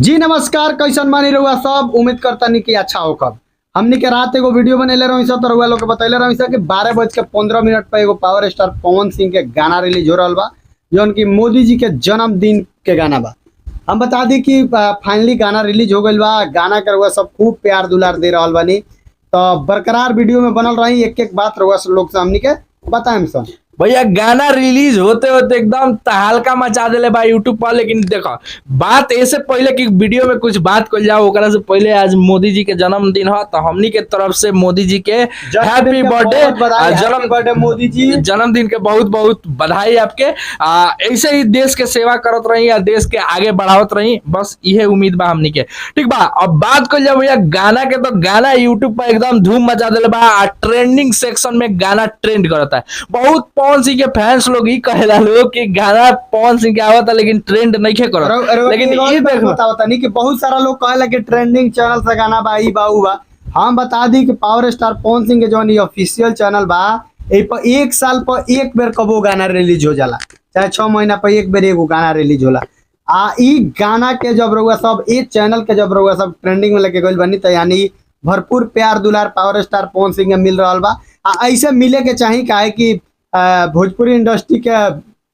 जी नमस्कार, कैसन मानी रहुआ सब। उम्मीद करता नहीं कि अच्छा होकर हमनी के रात एगो वीडियो बनेले रही सब, तो रहुआ लोग के बतैले रही कि 12:15 पर एगो पावर स्टार पवन सिंह के गाना रिलीज हो रहा बा, जौन की मोदी जी के जन्मदिन के गाना बा। हम बता दी कि फाइनली गाना रिलीज हो गई बा। गाना के रहुआ सब खूब प्यार दुलार दे रहा बानी, तो बरकरार वीडियो में बनल रही। एक एक बात रहुआ लोग से हमनी के बताएं सब। भैया गाना रिलीज होते होते एकदम तहलका मचा देले बा यूट्यूब पर। लेकिन देखो बात ऐसे पहले कि वीडियो में कुछ बात कर जाओ ओकरा से पहले आज मोदी जी के जन्मदिन है, तो हमनी के तरफ से मोदी जी के हैप्पी बर्थडे। मोदी जी जन्मदिन के बहुत बहुत बधाई आपके। ऐसे ही देश के सेवा करत रही या देश के आगे बढ़ावत रही, बस यही उम्मीद बा हमनी के। ठीक बा, अब बात कर जाओ भैया गाना के, तो गाना यूट्यूब पर एकदम धूम मचा देले बा। ट्रेंडिंग सेक्शन में गाना ट्रेंड करता है। बहुत पवन सिंह के फैंस लोग ही कहेला लोग कि गाना पवन सिंह के आवता लेकिन ट्रेंड नहीं खे करत। लेकिन ये बतावता नहीं कि बहुत सारा लोग कहेला कि ट्रेंडिंग चैनल से गाना बा ई बा उ बा। हम बता दी कि पावर स्टार पवन सिंह के जो ऑफिशियल चैनल बा, एक साल पर एक बेर कबो गाना रिलीज हो जाला, चाहे 6 महीना पर एक बेर एगो गाना रिलीज होला। ई गाना के जब रहुआ सब इस चैनल के जब रहुआ सब ट्रेंडिंग में लेके गइल बनी, तो यानी भरपूर प्यार दुलार पावर स्टार पवन सिंह के मिल रहा बा। ऐसे मिले के चाहिए, काहे कि भोजपुरी इंडस्ट्री के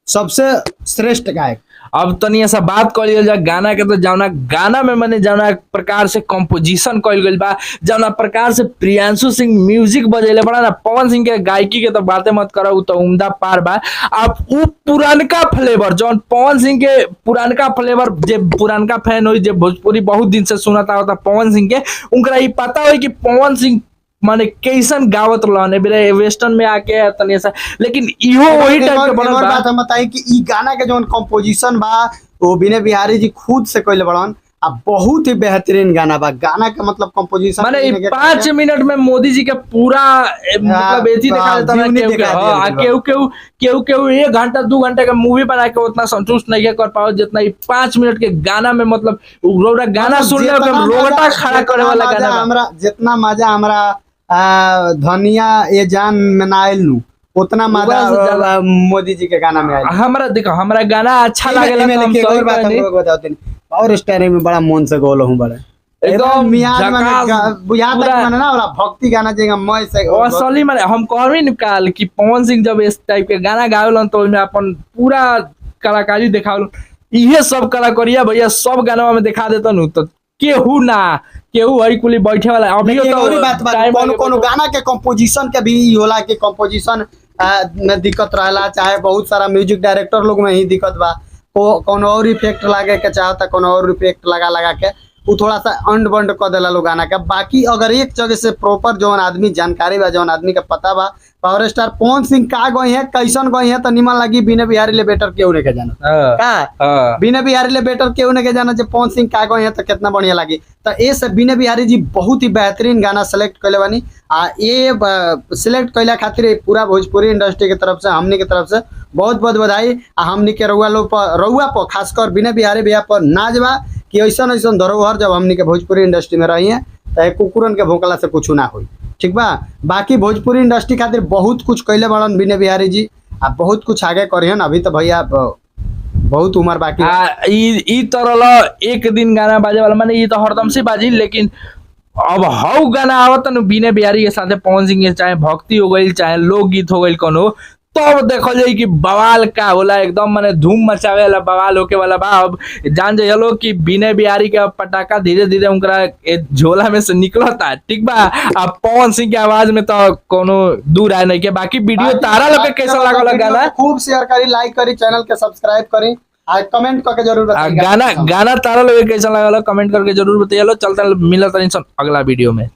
सबसे श्रेष्ठ गायक। अब तनी ऐसा बात कर लिया जाए गाना के, तो जौना गाना में मैंने जौना प्रकार से कंपोजिशन कइल गइल बा, जौना प्रकार से प्रियांशु सिंह म्यूजिक बजेले बड़ा ना, पवन सिंह के गायकी के तो बातें मत करो, तो उम्दा पार बा। अब वो पुरानका फ्लेवर जौन पवन सिंह के पुरानका फ्लेवर, जे पुरानका फैन हो जे भोजपुरी बहुत दिन से सुनता होता पवन सिंह के, उनका ये पता हो कि पवन सिंह माने कैसन गावत रहने बेरे वेस्टर्न में आके तनी ऐसा। लेकिन इहो वही टाइप के बनल बा। बात हम बताई कि ई गाना के जोन कंपोजिशन बा वो विनय बिहारी जी खुद से कइले बड़न। अब बहुत ही बेहतरीन गाना बा। गाना का मतलब कंपोजिशन माने 5 मिनट में मोदी जी के पूरा मतलब एथी दिखा देता है। केहू 1 घंटा 2 घंटे का मूवी बना के उतना संतुष्ट नहीं कर पाओ जितना 5 मिनट के गाना में। मतलब गाना सुनने रोगटा खड़ा करे वाला गाना। हमरा जितना मजा हमरा धनिया ये जान में ना आयल नू, उतना मजा मोदी जी के गाना में आयल। हमरा देखो हमरा गाना अच्छा लागेला तो हम एक और बात हम लोग बताते हैं। और स्टाइलिंग में बड़ा मन से गोलो हूं बड़ा एकदम मियां में बुझा तक माने ना वाला भक्ति गाना जेगा मैं से असली माने हम कहबी निकाल कि पवन सिंह जब इस टाइप के गाना गावेलन तो में अपन पूरा कलाकारी दिखावल। इहे सब कलाकारिया भैया सब गाना में दिखा देता नु, तो केहू ना केहू हई कुली बैठे वाला। अभी तो बात कोनो गाना के कंपोजिशन के भी होला कि कंपोजिशन में दिक्कत रहला, चाहे बहुत सारा म्यूजिक डायरेक्टर लोग में ही दिक्कत बा। कोनो और इफेक्ट लागे के चाहता, कोनो और इफेक्ट लगा के वो थोड़ा सा अंड बंड कर देला लोग गाना का। बाकी अगर एक जगह से प्रॉपर जौन आदमी जानकारी बा, जौन आदमी का पता बा पावर स्टार पवन सिंह का गई है कैसन गई है, तो निमन लगी। विनय बिहारी ले बेटर केहू ने के जाना का विनय बिहारी ले बेटर केहू ने के जाना जे पवन सिंह का गई है तो कितना बढ़िया लगी। तो ये सब विनय बिहारी जी बहुत ही बेहतरीन गाना सेलेक्ट कैले बानी। ये सिलेक्ट कैला खातिर पूरा भोजपुरी इंडस्ट्री के तरफ से हमनी के तरफ से बहुत बहुत बधाई। हमनी के रउआ पर खासकर विनय बिहारी भैया पर नाज बा कि ऐसा धरोहर जब हमनी के भोजपुरी इंडस्ट्री में रही है तो कुकुरन के भोंकला से कुछ ना हुई। ठीक बा, बाकी भोजपुरी इंडस्ट्री खातिर बहुत कुछ कैले बड़न विनय बिहारी जी, आ बहुत कुछ आगे करियन। अभी तो भैया बहुत उम्र बाकी ई तरह एक दिन गाना बाजे वाला माने ये तो हरदम से बाजी। लेकिन अब हाउ गाना आवत न विनय बिहारी के साथे पवन सिंह के, चाहे भक्ति हो गई चाहे लोकगीत हो गई कोनो, तो देखो जाए कि बवाल का होला एकदम माने धूम मचावे वाला बवाल होके वाला बा। अब जान जाइए लोग कि विनय बिहारी का पटाखा धीरे धीरे उनका झोला में से निकलता। ठीक बा, अब पवन सिंह की आवाज में तो कोनो दूर आए नहीं के। बाकी वीडियो तारा लोग कैसा लागल गाना खूब शेयर करी, लाइक करी, चैनल के सब्सक्राइब करी, कमेंट करके जरूर बताइए। गाना तारा लोग कैसा लागल कमेंट करके जरूर बताइए। चलता मिलता अगला वीडियो में।